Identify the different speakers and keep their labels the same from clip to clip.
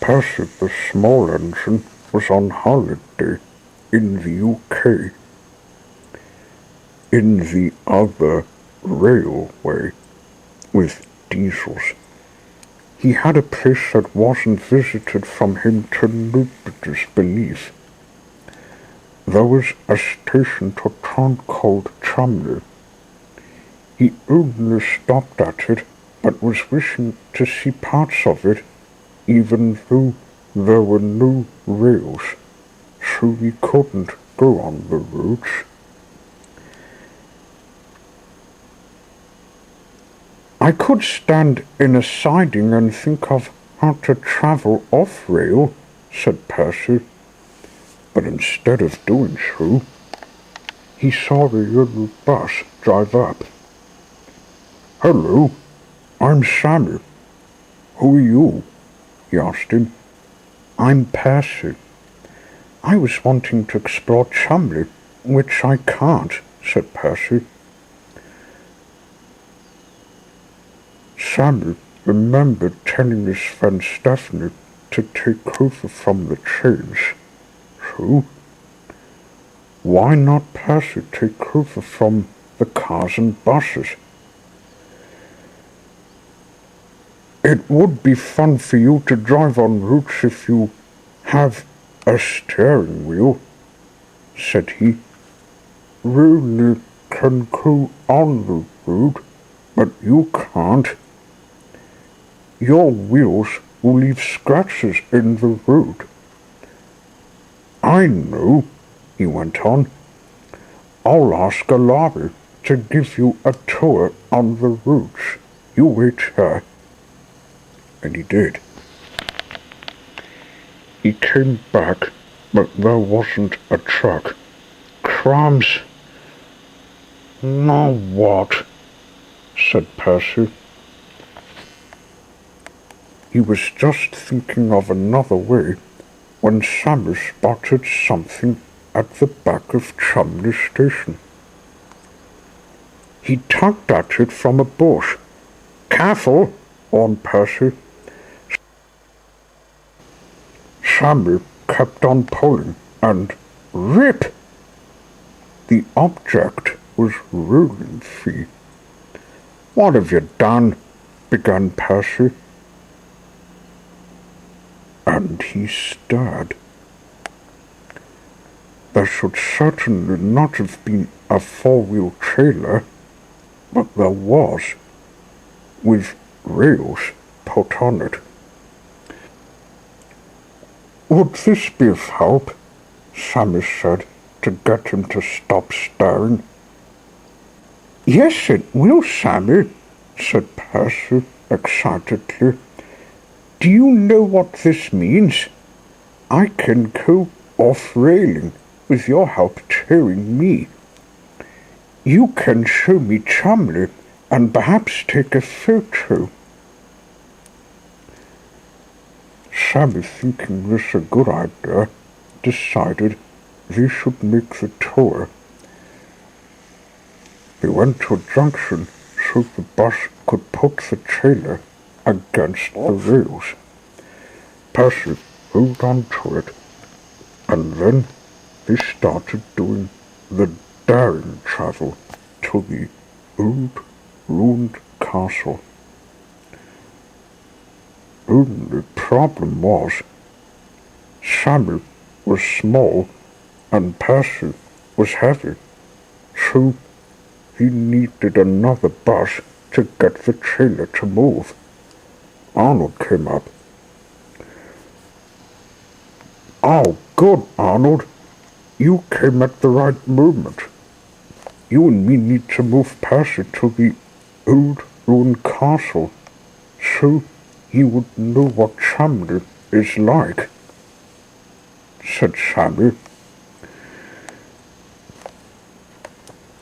Speaker 1: Percy the small engine was on holiday in the UK, in the other railway, with diesels. He had a place that wasn't visited from him to nobody's belief. There was a station to town called Chumley. He only stopped at it, but was wishing to see parts of it, even though there were no rails, so he couldn't go on the roads. I could stand in a siding and think of how to travel off-rail, said Percy, but instead of doing so, he saw a yellow bus drive up. "Hello, I'm Sammy. Who are you?" he asked him. "I'm Percy. I was wanting to explore Chumley, which I can't," said Percy. Sammy remembered telling his friend Stephanie to take over from the chains, so why not Percy take over from the cars and buses? "It would be fun for you to drive on routes if you have a steering wheel," said he. "Really can go on the road, but you can't. Your wheels will leave scratches in the road." "I know," he went on. "I'll ask a lorry to give you a tour on the roads. You wait here." And he did. He came back, but there wasn't a truck. "Crumbs." "Now what?" said Percy. He was just thinking of another way when Sammy spotted something at the back of Chumley Station. He tugged at it from a bush. "Careful," warned Percy. Sammy kept on pulling, and rip! The object was rolling free. "What have you done?" began Percy. And he stared. There should certainly not have been a four-wheel trailer, but there was, with rails put on it. "Would this be of help?" Sammy said, to get him to stop staring. "Yes, it will, Sammy," said Percy excitedly. "Do you know what this means? I can go off-railing with your help towing me. You can show me Chumley and perhaps take a photo." Sammy, thinking this a good idea, decided they should make the tour. They went to a junction so the bus could put the trailer against the rails. Percy held on to it, and then they started doing the daring travel to the old ruined castle. Only problem was, Sammy was small and Percy was heavy, so he needed another bus to get the trailer to move. Arnold came up. "Oh, good, Arnold. You came at the right moment. You and me need to move Percy to the old ruined castle, so he would know what Chumley is like," said Sammy.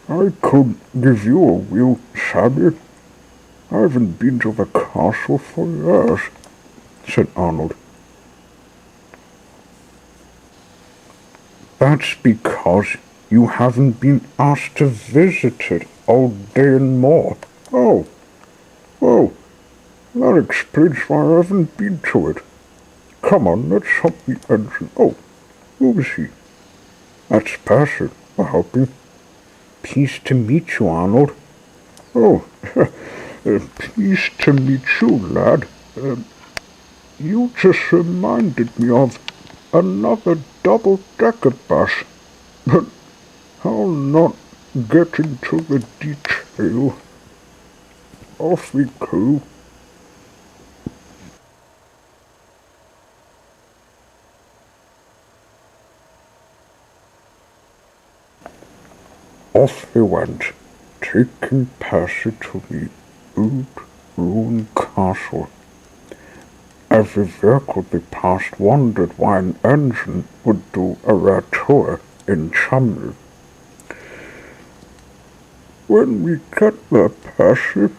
Speaker 1: "I could give you a wheel, Sammy. I haven't been to the castle for years," said Arnold. "That's because you haven't been asked to visit it all day and more." "Oh, that explains why I haven't been to it. Come on, let's hop the engine. Oh, who is he? That's Percy. I hope you. Pleased to meet you, Arnold. Oh, pleased to meet you, lad. You just reminded me of another double-decker bus, but I'll not get into the detail. Off we go. Off they went, taking Percy to the old ruined castle. Every vehicle they passed wondered why an engine would do a rare tour in Chumley. When we get there, Percy,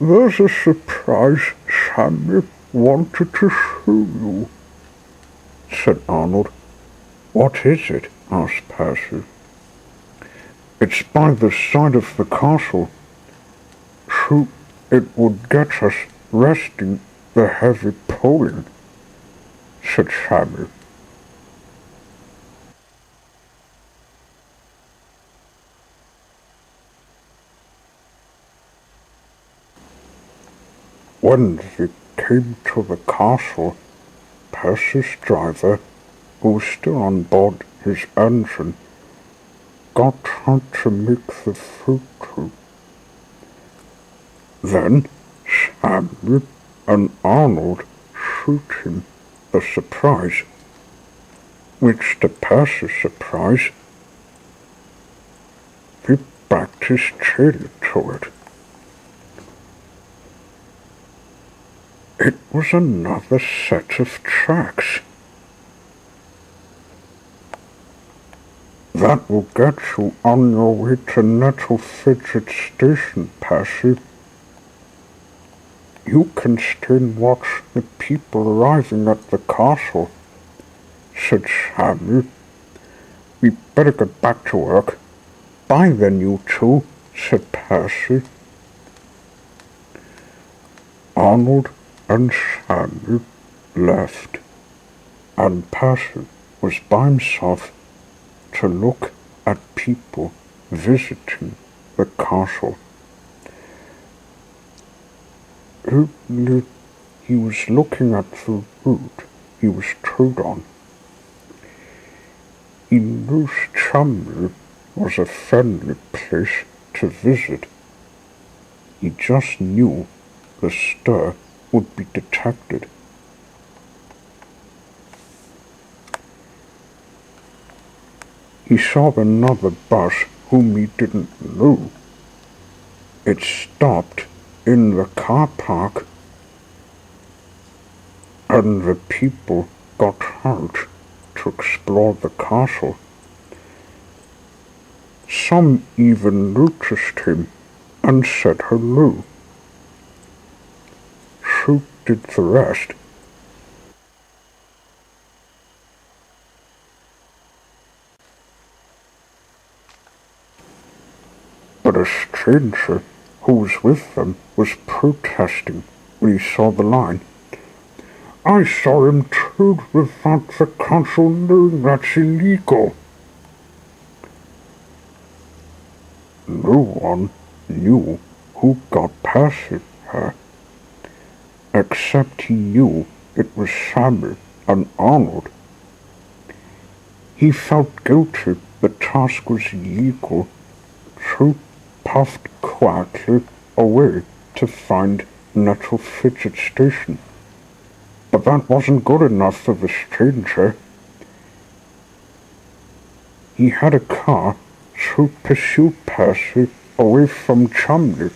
Speaker 1: there's a surprise Sammy wanted to show you, said Arnold. What is it? Asked Percy. It's by the side of the castle, so it would get us resting the heavy pulling, said Sammy. When they came to the castle, Percy's driver, who was still on board his engine, got out to make the photo. Then Sammy and Arnold showed him the surprise, which to Percy's surprise, he backed his tail to it. It was another set of tracks. That will get you on your way to Nettle Fidget Station, Percy. You can stay and watch the people arriving at the castle, said Sammy. We better get back to work. Bye then, you two, said Percy. Arnold and Sammy left, and Percy was by himself to look at people visiting the castle. Only he was looking at the road he was trod on. He knew Chumley was a friendly place to visit. He just knew the stir would be detected. He saw another bus whom he didn't know. It stopped in the car park, and the people got out to explore the castle. Some even noticed him and said hello. So did the rest. But a stranger who was with them was protesting when he saw the line. I saw him towed without the council knowing that's illegal. No one knew who got past her, except he knew it was Sammy and Arnold. He felt guilty the task was illegal, so puffed quietly away to find Nettle Fidget Station. But that wasn't good enough for the stranger. He had a car, so pursued Percy away from Chumley.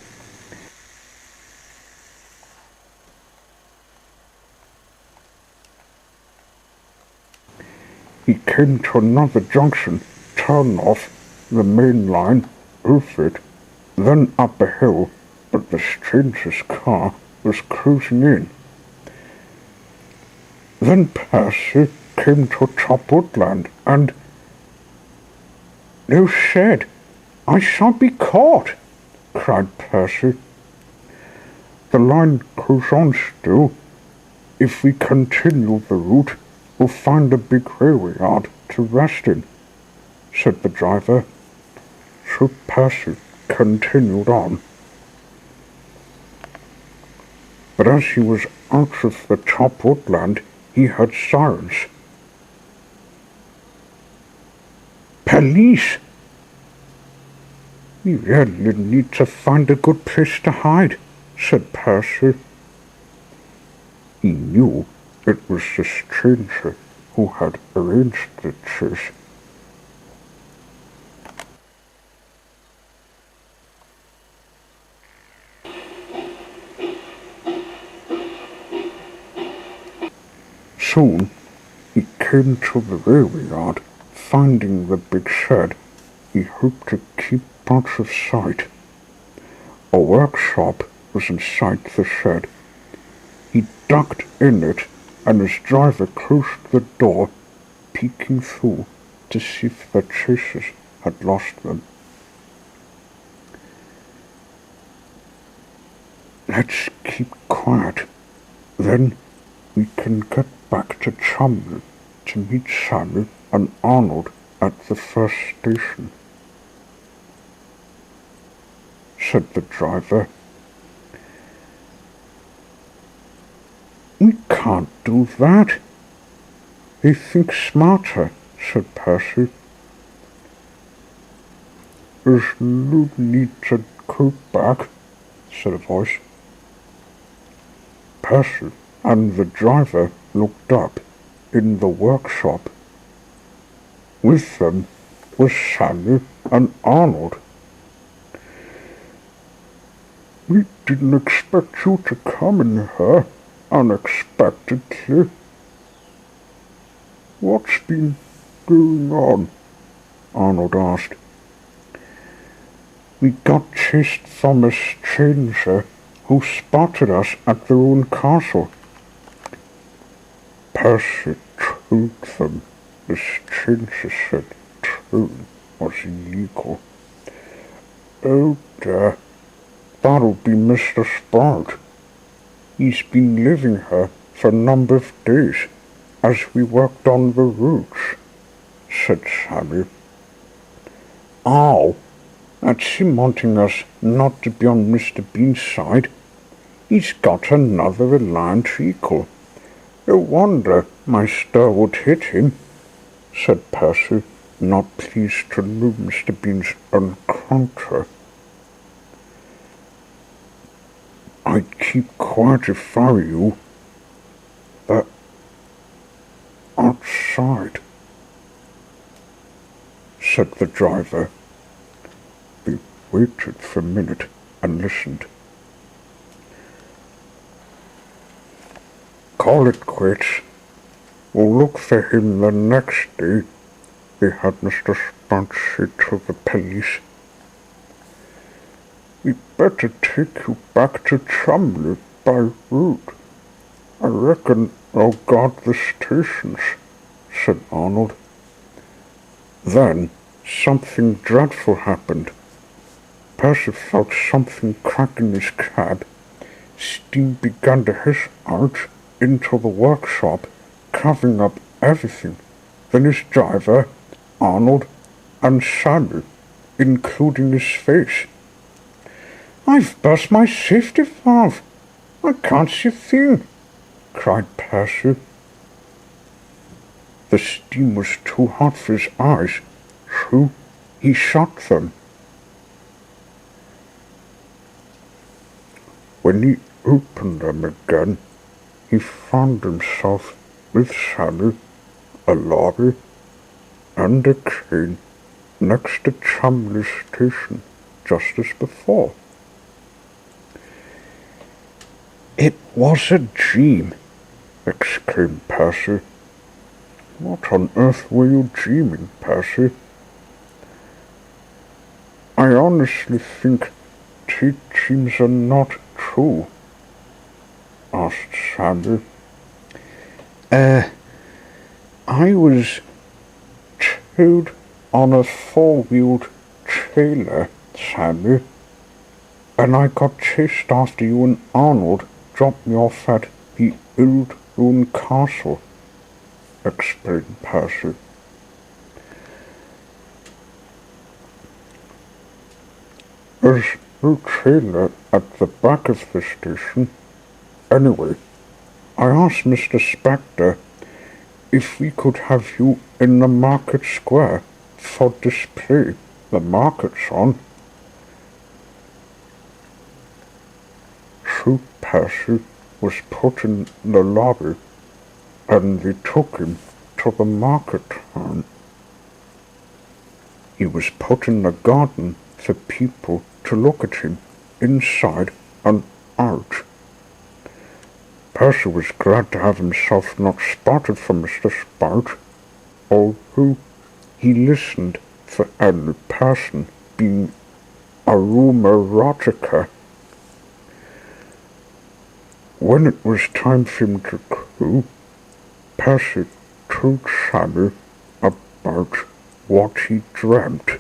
Speaker 1: He came to another junction, turned off the main line, over it, then up a hill, but the stranger's car was cruising in. Then Percy came to top woodland, and "No shed! I shan't be caught!" cried Percy. The line goes on still, If we continue the route, we'll find a big railway yard to rest in, said the driver. So Percy continued on. But as he was out of the top woodland, he heard sirens. Police! We really need to find a good place to hide, said Percy. He knew it was the stranger who had arranged the chase. Soon he came to the railway yard. Finding the big shed, he hoped to keep out of sight. A workshop was inside the shed. He ducked in it, and his driver closed the door, peeking through to see if the chasers had lost them. Let's keep quiet. Then we can get back to Chumley to meet Sammy and Arnold at the first station, said the driver. We can't do that. They think smarter, said Percy. There's no need to go back, said a voice. Percy and the driver looked up in the workshop. With them was Sammy and Arnold. We didn't expect you to come in here unexpectedly. What's been going on? Arnold asked. We got chased from a stranger who spotted us at their own castle. Percy told them the stranger said tone was illegal. Oh dear, that'll be Mr. Sprout. He's been living here for a number of days as we worked on the routes, said Sammy. Oh, that's him wanting us not to be on Mr. Bean's side. He's got another reliant equal. No wonder my star would hit him, said Percy, not pleased to know Mr. Bean's encounter. I'd keep quiet if I were you. They're outside, said the driver. They waited for a minute and listened. Call it quits. We'll look for him the next day, they had Mr. Sprout say to the police. We'd better take you back to Chumley by route. I reckon I'll guard the stations, said Arnold. Then something dreadful happened. Percy felt something crack in his cab. Steam began to hiss out into the workshop, covering up everything. Then his driver, Arnold, and Sammy, including his face. I've burst my safety valve. I can't see a thing, cried Percy. The steam was too hot for his eyes, so he shut them. When he opened them again, he found himself with Sammy, a lorry, and a train next to Chumley Station, just as before. It was a dream, exclaimed Percy. What on earth were you dreaming, Percy? I honestly think dreams are not true, asked Sammy. I was towed on a four-wheeled trailer, Sammy, and I got chased after you and Arnold dropped me off at the old Rouen Castle, explained Percy. There's no train there at the back of the station. Anyway, I asked Mr. Spectre if we could have you in the market square for display. The market's on. So Percy was put in the lobby, and they took him to the market town. He was put in the garden for people to look at him inside and out. Percy was glad to have himself not spotted from Mr. Spout, although he listened for any person being a rumour-erotica. When it was time for him to go, Percy told Sammy about what he dreamt.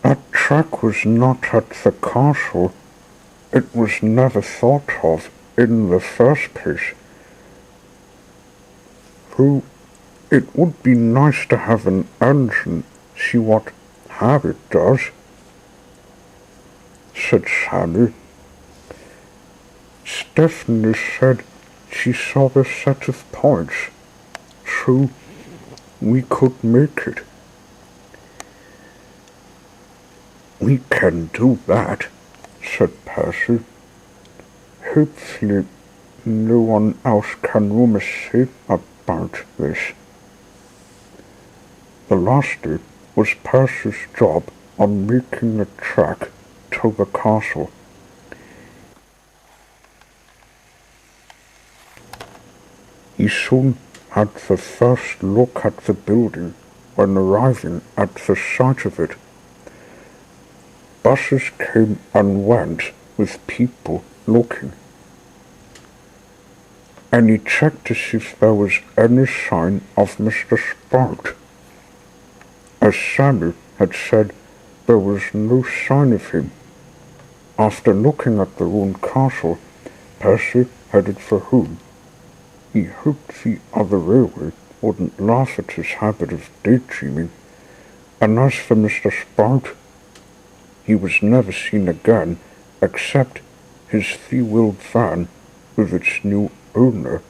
Speaker 1: That track was not at the castle. It was never thought of in the first place. Though it would be nice to have an engine, see what Harry does, said Sammy. Stephanie said she saw the set of points, so we could make it. We can do that, said Percy. Hopefully no one else can rumour say about this. The last day was Percy's job on making the track to the castle. He soon had the first look at the building when arriving at the sight of it. Buses came and went with people looking, and he checked to see if there was any sign of Mr. Spout. As Sammy had said, there was no sign of him. After looking at the Rouen Castle, Percy headed for home. He hoped the other railway wouldn't laugh at his habit of daydreaming, and as for Mr. Spout, he was never seen again except his three-wheeled van with its new owner.